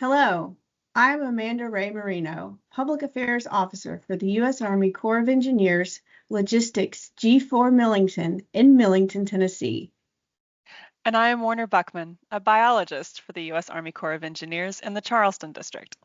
Hello, I'm Amanda Ray Marino, Public Affairs Officer for the U.S. Army Corps of Engineers, Logistics G4 Millington in Millington, Tennessee. And I am Warner Buckman, a biologist for the U.S. Army Corps of Engineers in the Charleston District.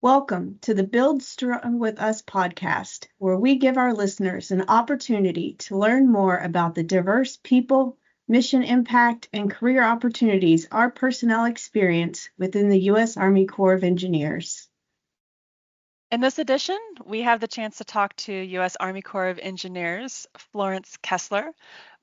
Welcome to the Build Strong with Us podcast, where we give our listeners an opportunity to learn more about the diverse people, mission impact, and career opportunities our personnel experience within the U.S. Army Corps of Engineers. In this edition, we have the chance to talk to U.S. Army Corps of Engineers Florence Kessel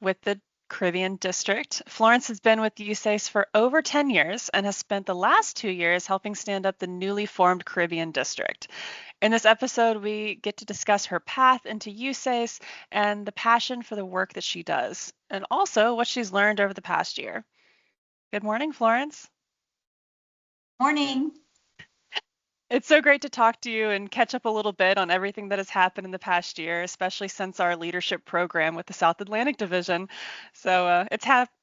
with the Caribbean District. Florence has been with USACE for over 10 years and has spent the last 2 years helping stand up the newly formed Caribbean District. In this episode, we get to discuss her path into USACE and the passion for the work that she does, and also what she's learned over the past year. Good morning, Florence. Morning. It's so great to talk to you and catch up a little bit on everything that has happened in the past year, especially since our leadership program with the South Atlantic Division. So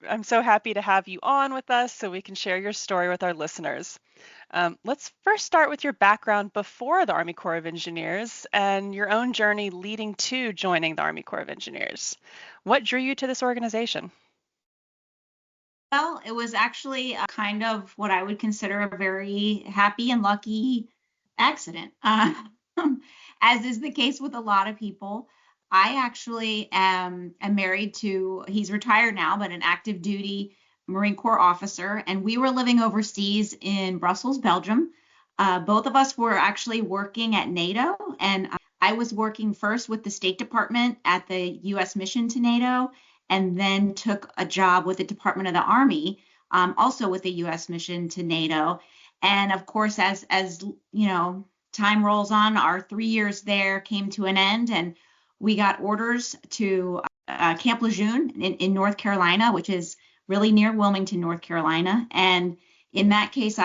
I'm so happy to have you on with us so we can share your story with our listeners. Let's first start with your background before the Army Corps of Engineers and your own journey leading to joining the Army Corps of Engineers. What drew you to this organization? Well, it was actually kind of what I would consider a very happy and lucky accident. As is the case with a lot of people. I actually am married to, he's retired now, but an active duty Marine Corps officer, and we were living overseas in Brussels, Belgium. Both of us were actually working at NATO, and I was working first with the State Department at the U.S. mission to NATO, and then took a job with the Department of the Army, also with the U.S. mission to NATO. And of course, as you know, time rolls on, our 3 years there came to an end, and we got orders to Camp Lejeune in North Carolina, which is really near Wilmington, North Carolina. And in that case,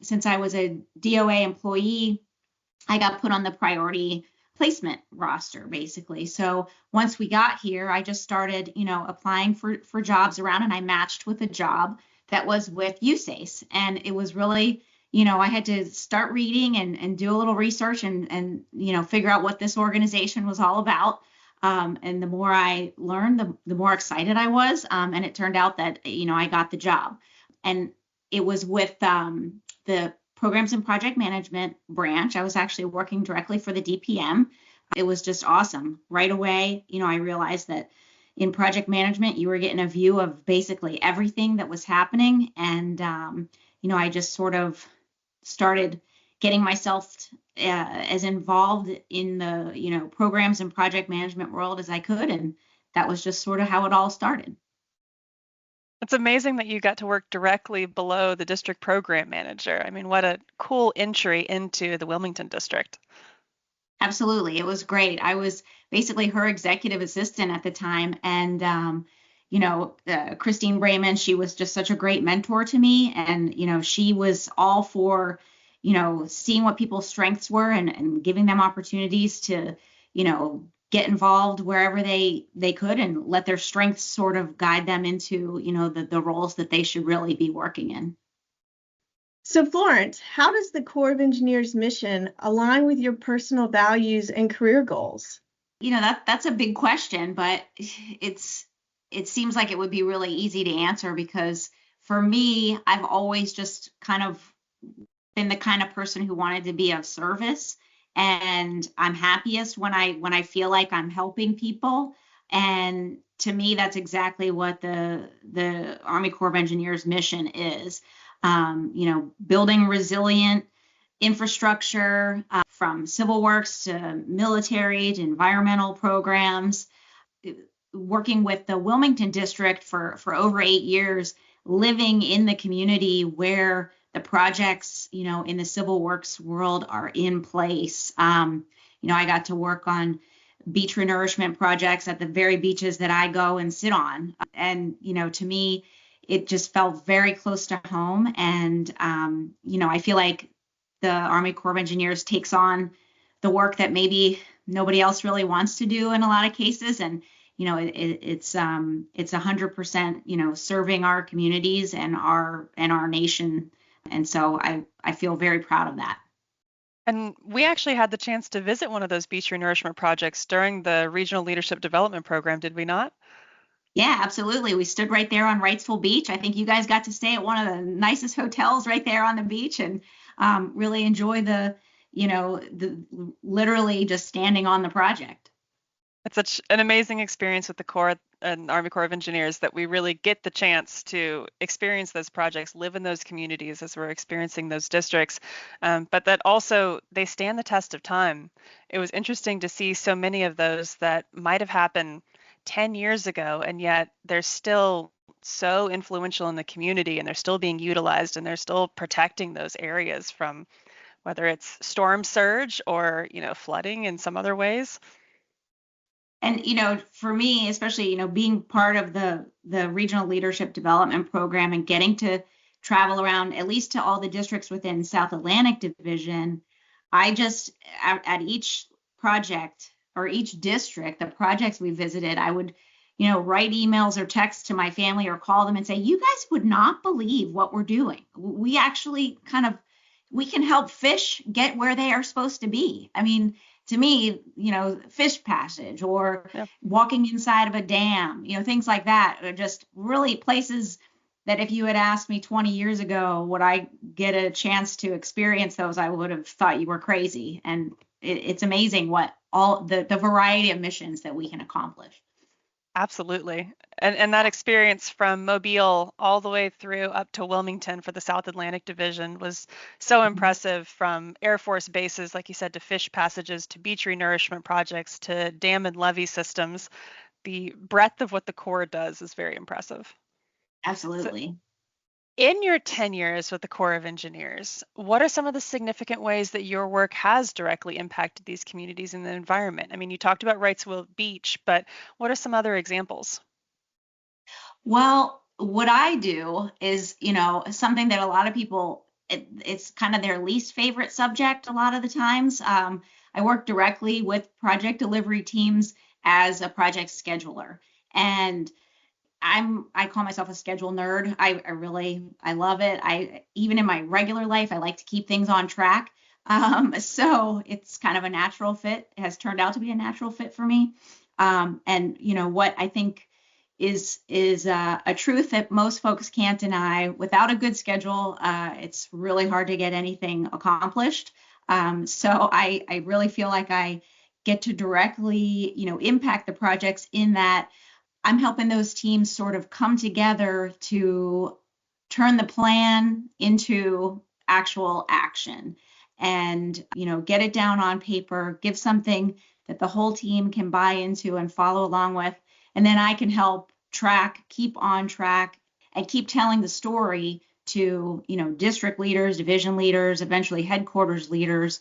since I was a DOA employee, I got put on the priority placement roster, basically. So once we got here, I just started, applying for jobs around, and I matched with a job that was with USACE. And it was really, I had to start reading and do a little research and figure out what this organization was all about. And the more I learned, the more excited I was. And it turned out that, I got the job. And it was with the Programs and Project Management branch. I was actually working directly for the DPM. It was just awesome. Right away, I realized that in project management, you were getting a view of basically everything that was happening. And, I just sort of started getting myself as involved in the, programs and project management world as I could. And that was just sort of how it all started. It's amazing that you got to work directly below the district program manager. I mean, what a cool entry into the Wilmington district. Absolutely. It was great. I was basically her executive assistant at the time. And, Christine Brayman, she was just such a great mentor to me. And, she was all for, seeing what people's strengths were and giving them opportunities to, get involved wherever they could and let their strengths sort of guide them into, the roles that they should really be working in. So Florence, how does the Corps of Engineers mission align with your personal values and career goals? That's a big question, but it seems like it would be really easy to answer because for me, I've always just kind of been the kind of person who wanted to be of service. And I'm happiest when I feel like I'm helping people. And to me, that's exactly what the Army Corps of Engineers mission is. Building resilient infrastructure from civil works to military to environmental programs. Working with the Wilmington district for over 8 years, living in the community where the projects, in the civil works world are in place. I got to work on beach renourishment projects at the very beaches that I go and sit on. And, to me, it just felt very close to home. And, I feel like the Army Corps of Engineers takes on the work that maybe nobody else really wants to do in a lot of cases. And, it's 100%, serving our communities and our nation And so I feel very proud of that. And we actually had the chance to visit one of those beach renourishment projects during the Regional Leadership Development Program, did we not? Yeah, absolutely. We stood right there on Wrightsville Beach. I think you guys got to stay at one of the nicest hotels right there on the beach and really enjoy the literally just standing on the project. It's such an amazing experience with the Corps and Army Corps of Engineers that we really get the chance to experience those projects, live in those communities as we're experiencing those districts, but that also they stand the test of time. It was interesting to see so many of those that might have happened 10 years ago, and yet they're still so influential in the community and they're still being utilized and they're still protecting those areas from whether it's storm surge or, flooding in some other ways. And, for me, especially, being part of the regional leadership development program and getting to travel around at least to all the districts within South Atlantic Division, I just, at each project or each district, the projects we visited, I would, write emails or text to my family or call them and say, you guys would not believe what we're doing. We actually we can help fish get where they are supposed to be. I mean, to me, fish passage or walking inside of a dam, things like that are just really places that if you had asked me 20 years ago, would I get a chance to experience those, I would have thought you were crazy. And it's amazing what all the variety of missions that we can accomplish. Absolutely. And that experience from Mobile all the way through up to Wilmington for the South Atlantic Division was so impressive, from Air Force bases, like you said, to fish passages, to beach renourishment projects, to dam and levee systems. The breadth of what the Corps does is very impressive. Absolutely. So, in your 10 years with the Corps of Engineers, what are some of the significant ways that your work has directly impacted these communities and the environment? I mean, you talked about Wrightsville Beach, but what are some other examples? Well, what I do is, something that a lot of people, it's kind of their least favorite subject a lot of the times. I work directly with project delivery teams as a project scheduler. And I call myself a schedule nerd. I love it. Even in my regular life, I like to keep things on track. So it's kind of a natural fit. It has turned out to be a natural fit for me. And what I think is a truth that most folks can't deny. Without a good schedule, it's really hard to get anything accomplished. So I really feel like I get to directly, impact the projects in that I'm helping those teams sort of come together to turn the plan into actual action and, get it down on paper, give something that the whole team can buy into and follow along with. And then I can help keep on track, and keep telling the story to, district leaders, division leaders, eventually headquarters leaders,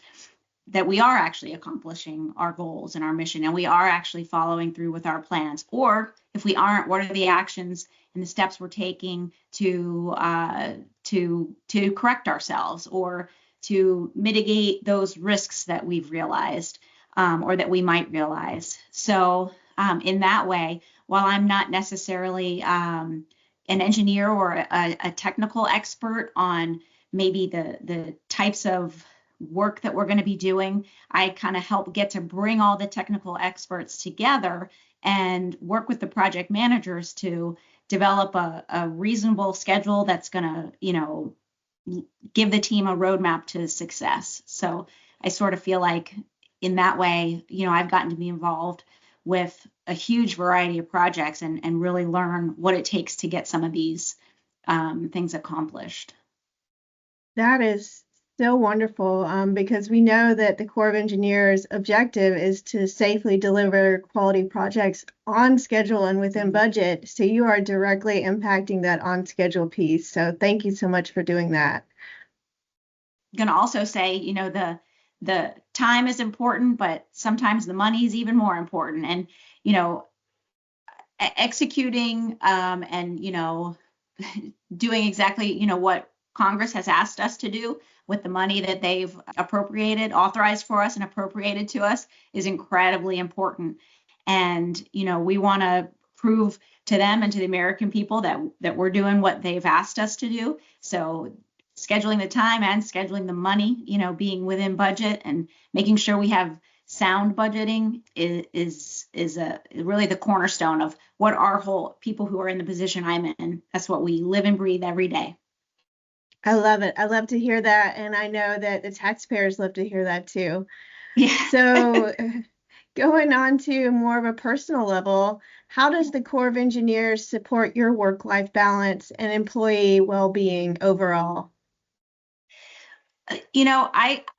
that we are actually accomplishing our goals and our mission, and we are actually following through with our plans. Or if we aren't, what are the actions and the steps we're taking to correct ourselves or to mitigate those risks that we've realized or that we might realize. So in that way, while I'm not necessarily an engineer or a technical expert on maybe the types of work that we're going to be doing, I kind of help get to bring all the technical experts together and work with the project managers to develop a reasonable schedule that's going to, give the team a roadmap to success. So I sort of feel like in that way, I've gotten to be involved with a huge variety of projects and really learn what it takes to get some of these things accomplished. That is so wonderful, because we know that the Corps of Engineers' objective is to safely deliver quality projects on schedule and within budget. So you are directly impacting that on schedule piece. So thank you so much for doing that. I'm going to also say, the time is important, but sometimes the money is even more important. And, executing and, doing exactly, what Congress has asked us to do with the money that they've authorized for us and appropriated to us is incredibly important. And, we want to prove to them and to the American people that we're doing what they've asked us to do. So scheduling the time and scheduling the money, being within budget and making sure we have sound budgeting is really the cornerstone of what our whole people who are in the position I'm in. That's what we live and breathe every day. I love it. I love to hear that. And I know that the taxpayers love to hear that too. Yeah. So going on to more of a personal level, how does the Corps of Engineers support your work-life balance and employee well-being overall?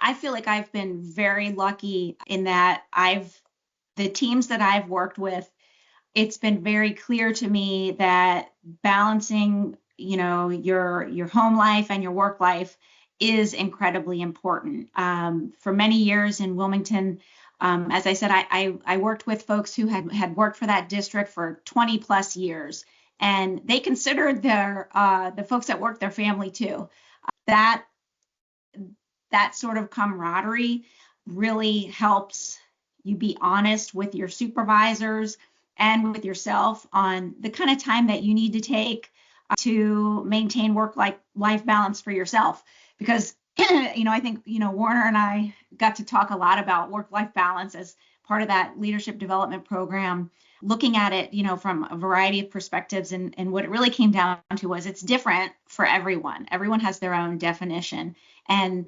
I feel like I've been very lucky in that the teams that I've worked with, it's been very clear to me that balancing, your home life and your work life is incredibly important. For many years in Wilmington, as I said, I worked with folks who had worked for that district for 20 plus years, and they considered the folks that worked their family too. That sort of camaraderie really helps you be honest with your supervisors and with yourself on the kind of time that you need to take to maintain work-life balance for yourself. Because, I think, Warner and I got to talk a lot about work-life balance as part of that leadership development program, looking at it, from a variety of perspectives. And what it really came down to was it's different for everyone. Everyone has their own definition. And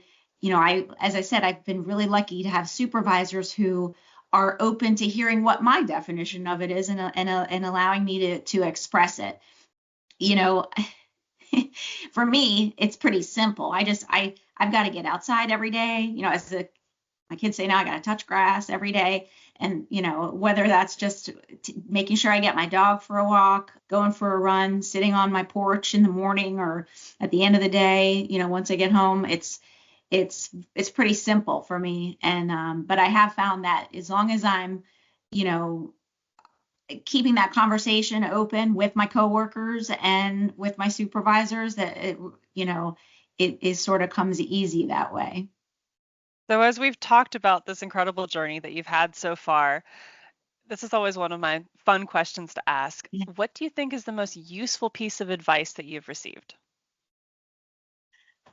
as I said, I've been really lucky to have supervisors who are open to hearing what my definition of it is and allowing me to express it. For me, it's pretty simple. I've got to get outside every day. As my kids say now, I got to touch grass every day. And, whether that's just making sure I get my dog for a walk, going for a run, sitting on my porch in the morning or at the end of the day, once I get home, it's pretty simple for me. And but I have found that as long as I'm, keeping that conversation open with my coworkers and with my supervisors, that it sort of comes easy that way. So as we've talked about this incredible journey that you've had so far, this is always one of my fun questions to ask. Yeah. What do you think is the most useful piece of advice that you've received?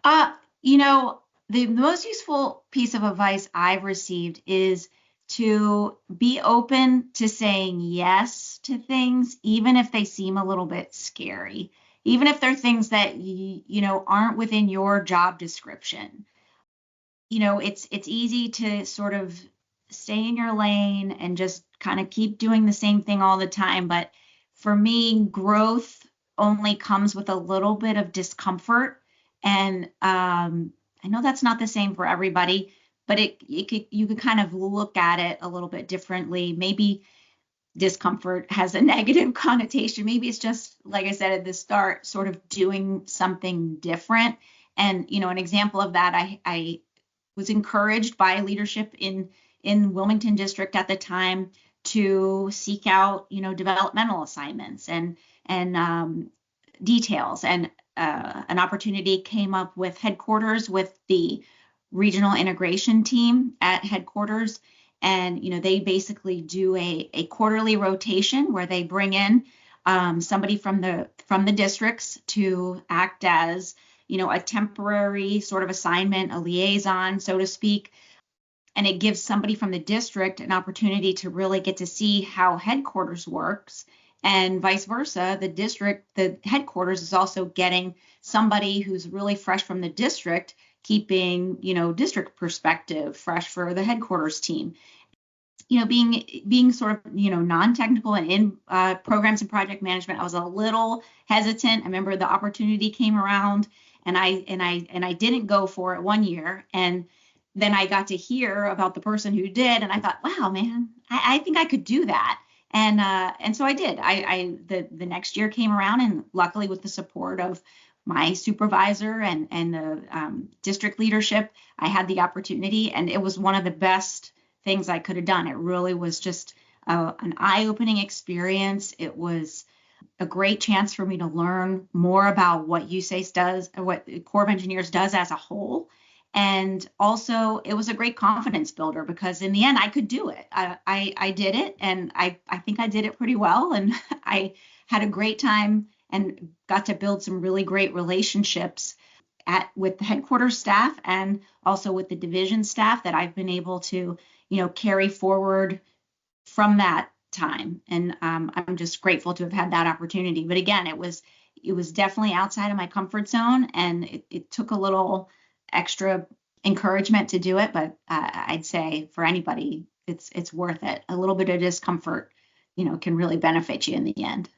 The most useful piece of advice I've received is to be open to saying yes to things, even if they seem a little bit scary, even if they're things that aren't within your job description. It's easy to sort of stay in your lane and just kind of keep doing the same thing all the time. But for me, growth only comes with a little bit of discomfort. And I know that's not the same for everybody, but you could kind of look at it a little bit differently. Maybe discomfort has a negative connotation. Maybe it's just, like I said at the start, sort of doing something different. And, an example of that, I was encouraged by leadership in Wilmington District at the time to seek out, developmental assignments and details. And an opportunity came up with headquarters with the regional integration team at headquarters. And, they basically do a quarterly rotation where they bring in somebody from the districts to act as, a temporary sort of assignment, a liaison, so to speak. And it gives somebody from the district an opportunity to really get to see how headquarters works, and vice versa. The headquarters is also getting somebody who's really fresh from the district, keeping, district perspective fresh for the headquarters team. Being sort of, non-technical and in programs and project management, I was a little hesitant. I remember the opportunity came around and I didn't go for it one year. And then I got to hear about the person who did, and I thought, wow, man, I think I could do that. And so I did. The next year came around, and luckily with the support of my supervisor and the district leadership, I had the opportunity, and it was one of the best things I could have done. It really was just an eye-opening experience. It was a great chance for me to learn more about what USACE does, or what the Corps of Engineers does as a whole. And also, it was a great confidence builder, because in the end, I could do it. I did it, and I think I did it pretty well. And I had a great time and got to build some really great relationships with the headquarters staff and also with the division staff that I've been able to, carry forward from that time. And I'm just grateful to have had that opportunity. But again, it was definitely outside of my comfort zone, and it took a little extra encouragement to do it. But I'd say for anybody, it's worth it. A little bit of discomfort, can really benefit you in the end.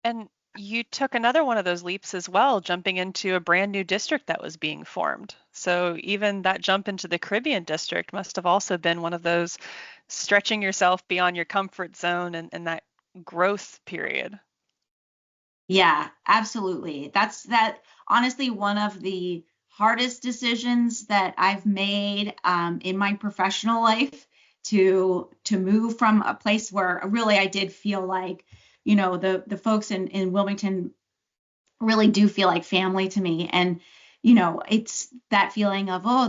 And you took another one of those leaps as well, jumping into a brand new district that was being formed. So even that jump into the Caribbean district must have also been one of those stretching yourself beyond your comfort zone and that growth period. Yeah, absolutely. That's honestly one of the hardest decisions that I've made in my professional life, to move from a place where really I did feel like, the folks in Wilmington really do feel like family to me. And, it's that feeling of, oh,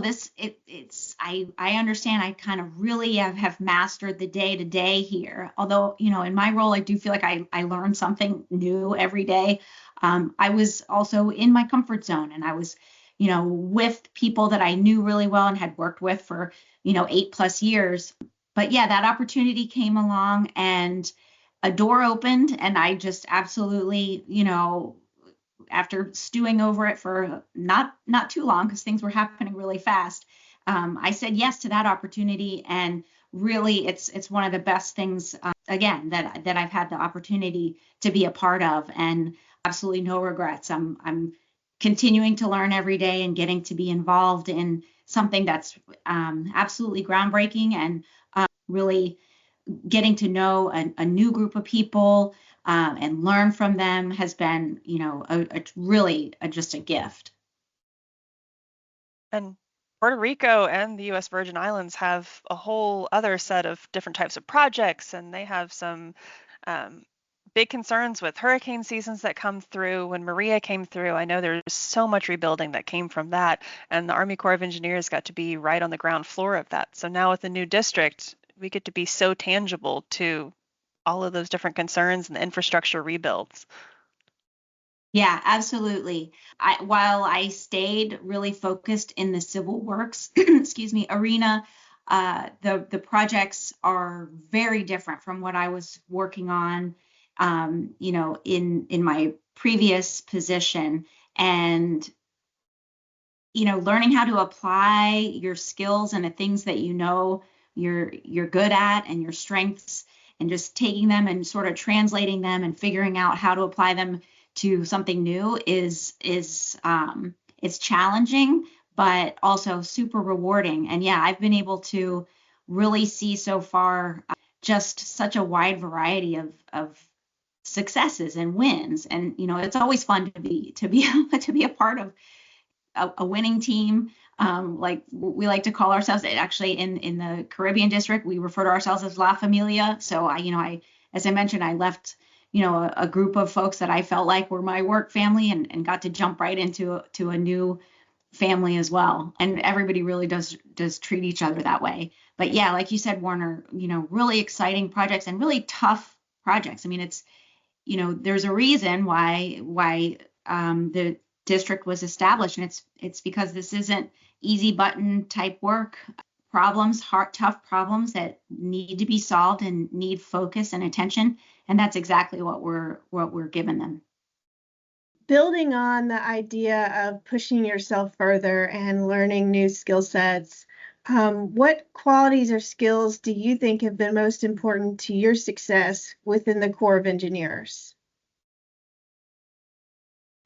I understand, I kind of really have mastered the day to day here. Although, in my role, I do feel like I learn something new every day. I was also in my comfort zone, and I was, with people that I knew really well and had worked with for, 8+ years. But yeah, that opportunity came along and a door opened, and I just absolutely, after stewing over it for not too long, because things were happening really fast, I said yes to that opportunity. And really, it's one of the best things, again, that I've had the opportunity to be a part of, and absolutely no regrets. I'm continuing to learn every day and getting to be involved in something that's absolutely groundbreaking, and really getting to know a new group of people and learn from them has been, really just a gift. And Puerto Rico and the U.S. Virgin Islands have a whole other set of different types of projects, and they have some big concerns with hurricane seasons that come through. When Maria came through, I know there's so much rebuilding that came from that, and the Army Corps of Engineers got to be right on the ground floor of that. So now with the new district, we get to be so tangible to all of those different concerns and the infrastructure rebuilds. Yeah, absolutely. While I stayed really focused in the civil works, arena, the projects are very different from what I was working on, in my previous position. And, learning how to apply your skills and the things that you're good at and your strengths, and just taking them and sort of translating them and figuring out how to apply them to something new is it's challenging, but also super rewarding. And yeah, I've been able to really see so far just such a wide variety of successes and wins. And it's always fun to be to be a part of a winning team. Like we like to call ourselves, actually in the Caribbean district, we refer to ourselves as La Familia. So I as I mentioned, I left, a group of folks that I felt like were my work family, and got to jump right into a new family as well. And everybody really does treat each other that way. But yeah, like you said, Warner, really exciting projects and really tough projects. I mean, it's, there's a reason why the district was established, and it's because this isn't easy button type work. Tough problems that need to be solved and need focus and attention, and that's exactly what we're giving them. Building on the idea of pushing yourself further and learning new skill sets, what qualities or skills do you think have been most important to your success within the Corps of Engineers?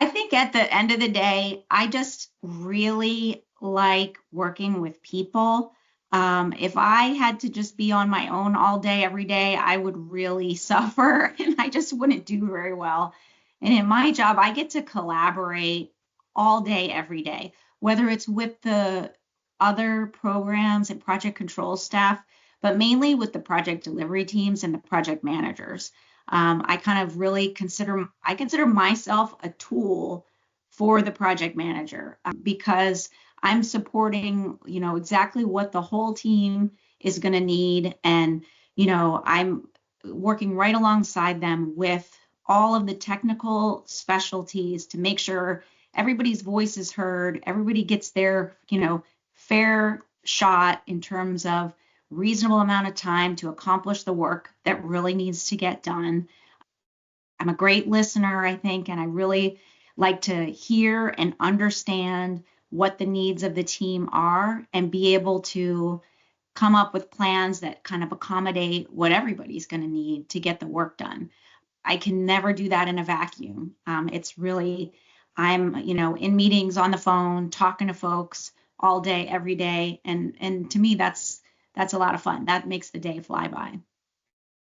I think at the end of the day, I just really like working with people. If I had to just be on my own all day, every day, I would really suffer, and I just wouldn't do very well. And in my job, I get to collaborate all day, every day, whether it's with the other programs and project control staff, but mainly with the project delivery teams and the project managers. I kind of really consider myself a tool for the project manager, because I'm supporting, exactly what the whole team is going to need. And, I'm working right alongside them with all of the technical specialties to make sure everybody's voice is heard, everybody gets their, fair shot in terms of reasonable amount of time to accomplish the work that really needs to get done. I'm a great listener, I think, and I really like to hear and understand what the needs of the team are and be able to come up with plans that kind of accommodate what everybody's going to need to get the work done. I can never do that in a vacuum. It's really, I'm, in meetings on the phone, talking to folks all day, every day. And to me, that's a lot of fun. That makes the day fly by.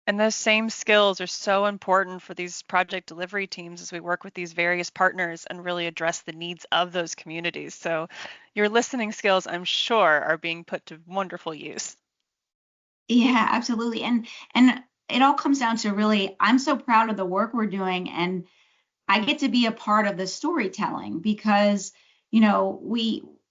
And those same skills are so important for these project delivery teams as we work with these various partners and really address the needs of those communities. So your listening skills, I'm sure, are being put to wonderful use. Yeah, absolutely. And it all comes down to really, I'm so proud of the work we're doing, and I get to be a part of the storytelling because,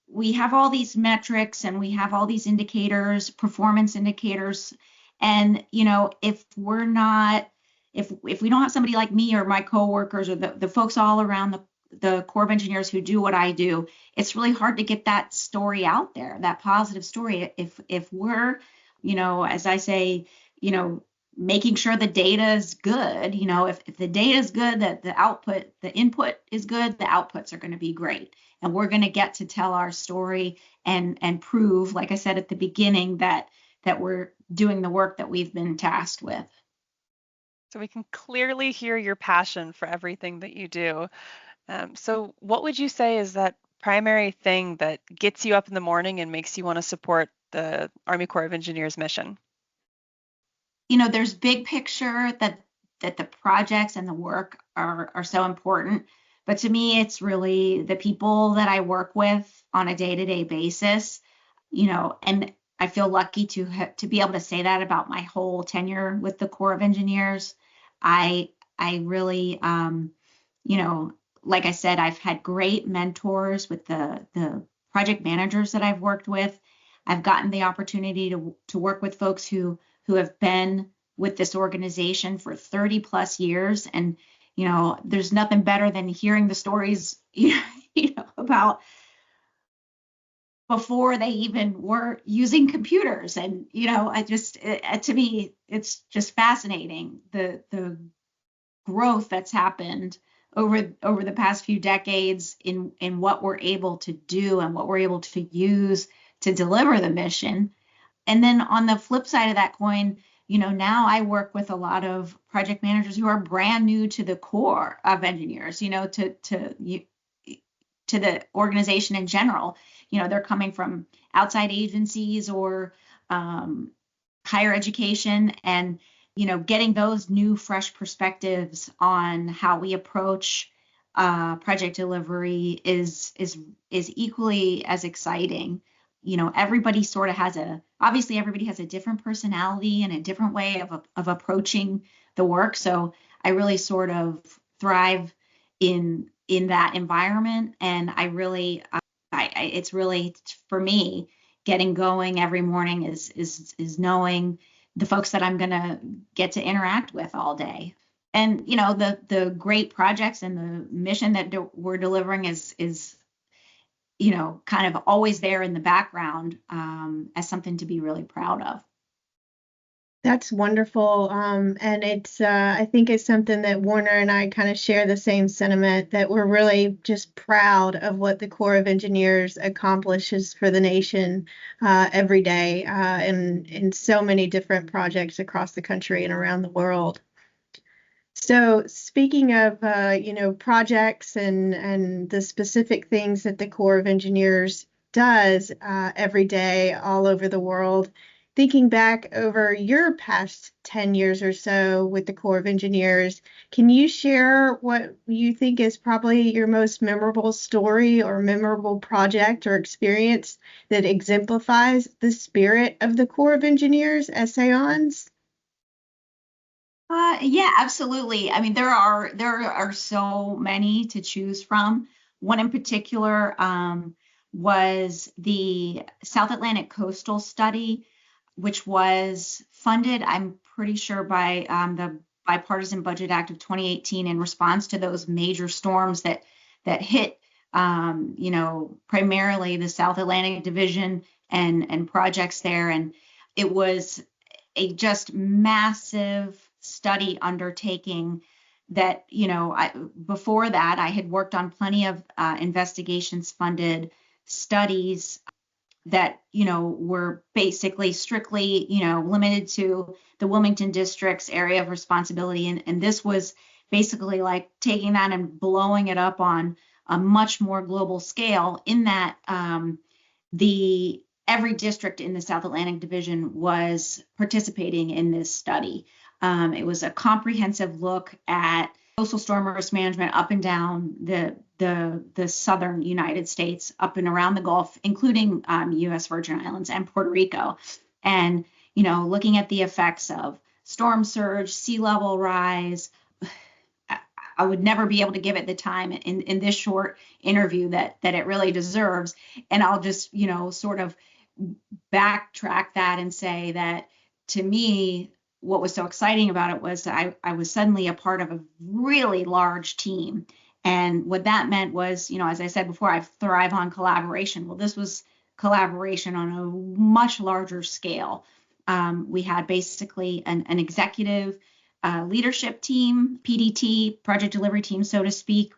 we have all these metrics and we have all these indicators, performance indicators. And, if we're not, if we don't have somebody like me or my coworkers or the folks all around the Corps of Engineers who do what I do, it's really hard to get that story out there, that positive story. If we're, as I say, making sure the data is good. If the data is good, that the input is good, the outputs are going to be great. And we're going to get to tell our story and prove, like I said at the beginning, that we're doing the work that we've been tasked with. So we can clearly hear your passion for everything that you do. So what would you say is that primary thing that gets you up in the morning and makes you want to support the Army Corps of Engineers mission? There's big picture that the projects and the work are so important. But to me, it's really the people that I work with on a day-to-day basis, and I feel lucky to be able to say that about my whole tenure with the Corps of Engineers. I really, like I said, I've had great mentors with the project managers that I've worked with. I've gotten the opportunity to work with folks who have been with this organization for 30 plus years. And, there's nothing better than hearing the stories, about before they even were using computers. And, to me, it's just fascinating, the growth that's happened over the past few decades in what we're able to do and what we're able to use to deliver the mission. And then on the flip side of that coin, now I work with a lot of project managers who are brand new to the Corps of Engineers, to the organization in general. They're coming from outside agencies or higher education, and getting those new fresh perspectives on how we approach project delivery is equally as exciting. Everybody sort of obviously everybody has a different personality and a different way of approaching the work. So I really sort of thrive in that environment. And I really, it's really, for me, getting going every morning is knowing the folks that I'm going to get to interact with all day. And, the great projects and the mission that we're delivering is kind of always there in the background as something to be really proud of. That's wonderful. And it's, I think it's something that Warner and I kind of share the same sentiment, that we're really just proud of what the Corps of Engineers accomplishes for the nation every day in so many different projects across the country and around the world. So speaking of, projects and the specific things that the Corps of Engineers does every day all over the world, thinking back over your past 10 years or so with the Corps of Engineers, can you share what you think is probably your most memorable story or memorable project or experience that exemplifies the spirit of the Corps of Engineers as SAONs? Yeah, absolutely. I mean, there are so many to choose from. One in particular was the South Atlantic Coastal Study, which was funded, I'm pretty sure, by the Bipartisan Budget Act of 2018 in response to those major storms that hit primarily the South Atlantic Division and projects there. And it was a just massive study undertaking that, before that, I had worked on plenty of investigations funded studies that, were basically strictly, limited to the Wilmington district's area of responsibility. And this was basically like taking that and blowing it up on a much more global scale, in that every district in the South Atlantic Division was participating in this study. It was a comprehensive look at coastal storm risk management up and down the southern United States, up and around the Gulf, including U.S. Virgin Islands and Puerto Rico, and looking at the effects of storm surge, sea level rise. I would never be able to give it the time in this short interview that it really deserves, and I'll just sort of backtrack that and say that, to me, what was so exciting about it was that I was suddenly a part of a really large team. And what that meant was, as I said before, I thrive on collaboration. Well, this was collaboration on a much larger scale. We had basically an executive leadership team, PDT, project delivery team, so to speak,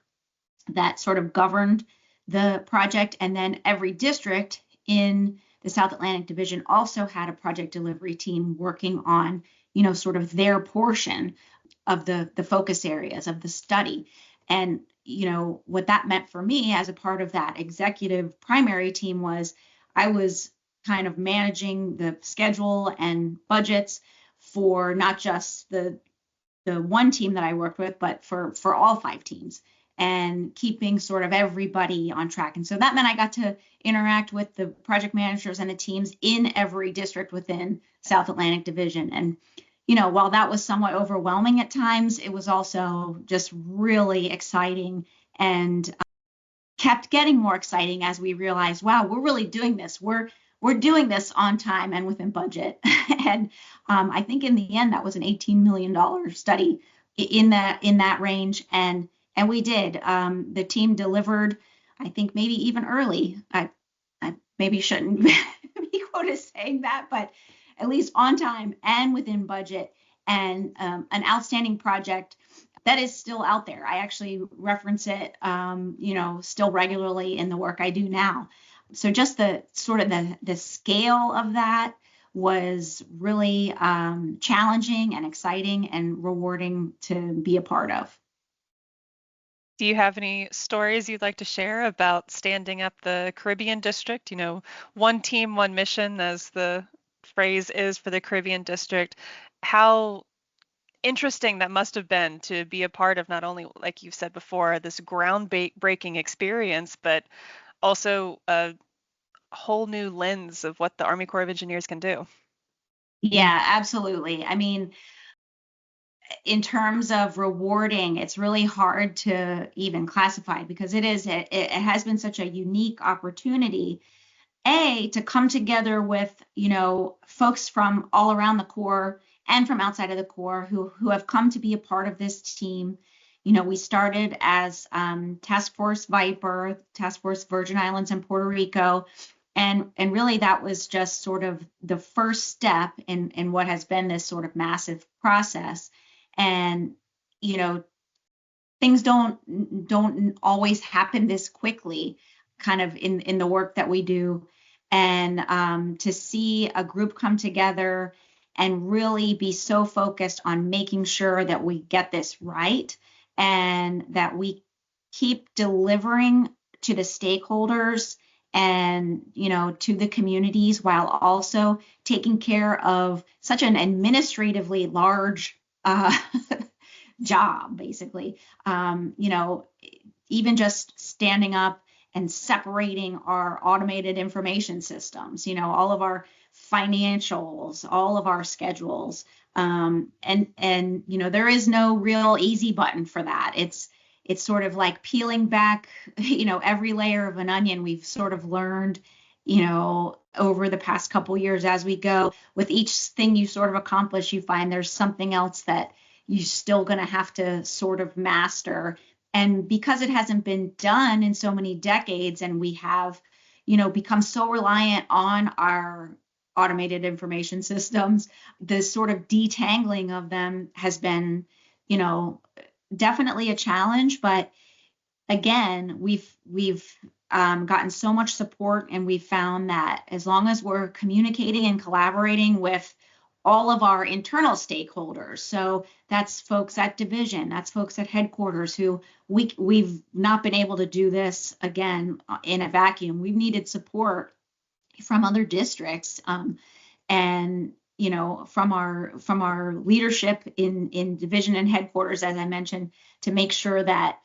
that sort of governed the project. And then every district in the South Atlantic Division also had a project delivery team working on, sort of their portion of the focus areas of the study. And, what that meant for me as a part of that executive primary team was I was kind of managing the schedule and budgets for not just the one team that I worked with, but for all 5 teams, and keeping sort of everybody on track. And so that meant I got to interact with the project managers and the teams in every district within South Atlantic Division. And, while that was somewhat overwhelming at times, it was also just really exciting, and kept getting more exciting as we realized, wow, we're really doing this. We're doing this on time and within budget. And I think in the end, that was an $18 million study in that range. And we did. The team delivered, I think maybe even early. I maybe shouldn't be quoted saying that, but at least on time and within budget, and an outstanding project that is still out there. I actually reference it, still regularly in the work I do now. So just the sort of the scale of that was really challenging and exciting and rewarding to be a part of. Do you have any stories you'd like to share about standing up the Caribbean District? One team, one mission, as the phrase is for the Caribbean District. How interesting that must have been to be a part of, not only, like you've said before, this groundbreaking experience, but also a whole new lens of what the Army Corps of Engineers can do. Yeah, absolutely. I mean, in terms of rewarding, it's really hard to even classify, because it has been such a unique opportunity, to come together with, folks from all around the Corps and from outside of the Corps who have come to be a part of this team. We started as Task Force Viper, Task Force Virgin Islands and Puerto Rico. And really that was just sort of the first step in what has been this sort of massive process. And, things don't always happen this quickly, kind of in the work that we do. And to see a group come together and really be so focused on making sure that we get this right, and that we keep delivering to the stakeholders and, to the communities, while also taking care of such an administratively large job, basically. Even just standing up and separating our automated information systems, all of our financials, all of our schedules. And there is no real easy button for that. It's sort of like peeling back, every layer of an onion. We've sort of learned, over the past couple years as we go. With each thing you sort of accomplish, you find there's something else that you're still going to have to sort of master. And because it hasn't been done in so many decades, and we have, become so reliant on our automated information systems, the sort of detangling of them has been, definitely a challenge. But again, we've gotten so much support, and we've found that as long as we're communicating and collaborating with all of our internal stakeholders, so that's folks at division, that's folks at headquarters, who we've not been able to do this again in a vacuum. We've needed support from other districts, and from our leadership in division and headquarters, as I mentioned, to make sure that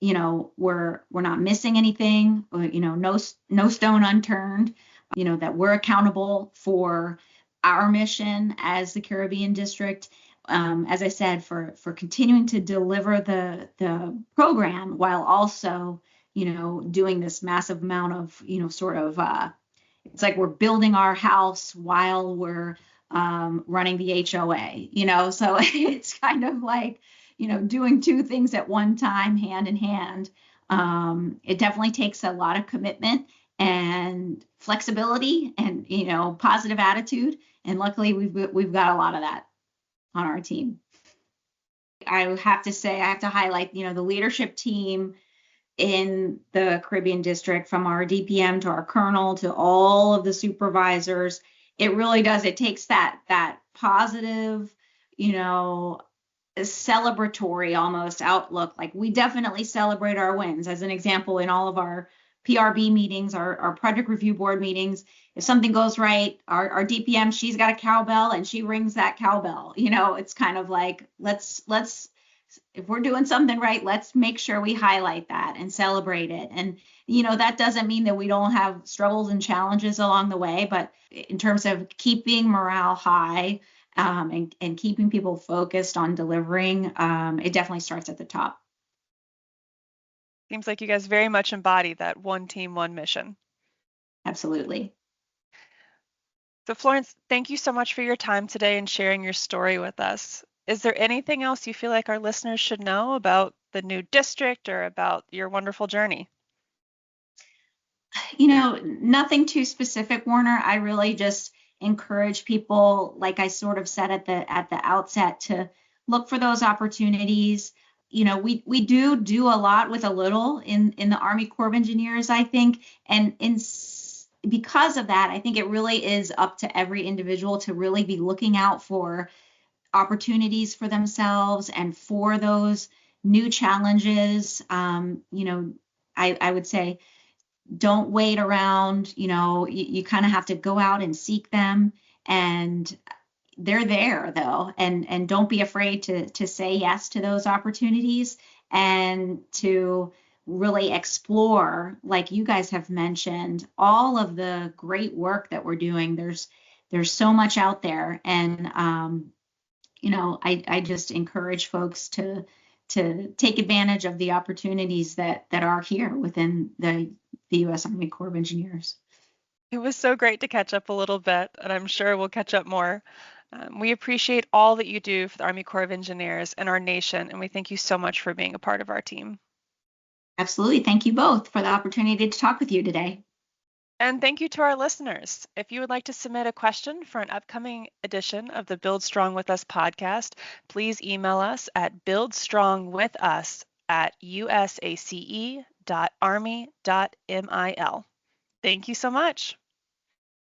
we're not missing anything, no stone unturned, that we're accountable for our mission as the Caribbean District, as I said, for continuing to deliver the program, while also doing this massive amount of it's like we're building our house while we're running the HOA, so it's kind of like doing two things at one time, hand in hand. It definitely takes a lot of commitment and flexibility and positive attitude, and luckily we've got a lot of that on our team. I have to highlight the leadership team in the Caribbean District, from our DPM to our colonel to all of the supervisors. It really does. It takes that positive, celebratory almost outlook. Like, we definitely celebrate our wins. As an example, in all of our PRB meetings, our project review board meetings, if something goes right, our DPM, she's got a cowbell and she rings that cowbell. It's kind of like, let's if we're doing something right, let's make sure we highlight that and celebrate it. And that doesn't mean that we don't have struggles and challenges along the way, but in terms of keeping morale high, and keeping people focused on delivering, it definitely starts at the top. Seems like you guys very much embody that one team, one mission. Absolutely. So Florence, thank you so much for your time today and sharing your story with us. Is there anything else you feel like our listeners should know about the new district or about your wonderful journey? Nothing too specific, Warner. I really just encourage people, like I sort of said at the outset, to look for those opportunities. We do a lot with a little in the Army Corps of Engineers, I think, and because of that, I think it really is up to every individual to really be looking out for opportunities for themselves and for those new challenges. I would say, don't wait around. You kind of have to go out and seek them, and they're there though. And don't be afraid to say yes to those opportunities, and to really explore, like you guys have mentioned, all of the great work that we're doing. There's so much out there, and I just encourage folks to take advantage of the opportunities that are here within the U.S. Army Corps of Engineers. It was so great to catch up a little bit, and I'm sure we'll catch up more. We appreciate all that you do for the Army Corps of Engineers and our nation, and we thank you so much for being a part of our team. Absolutely. Thank you both for the opportunity to talk with you today. And thank you to our listeners. If you would like to submit a question for an upcoming edition of the Build Strong With Us podcast, please email us at buildstrongwithus@usace.army.mil. Thank you so much.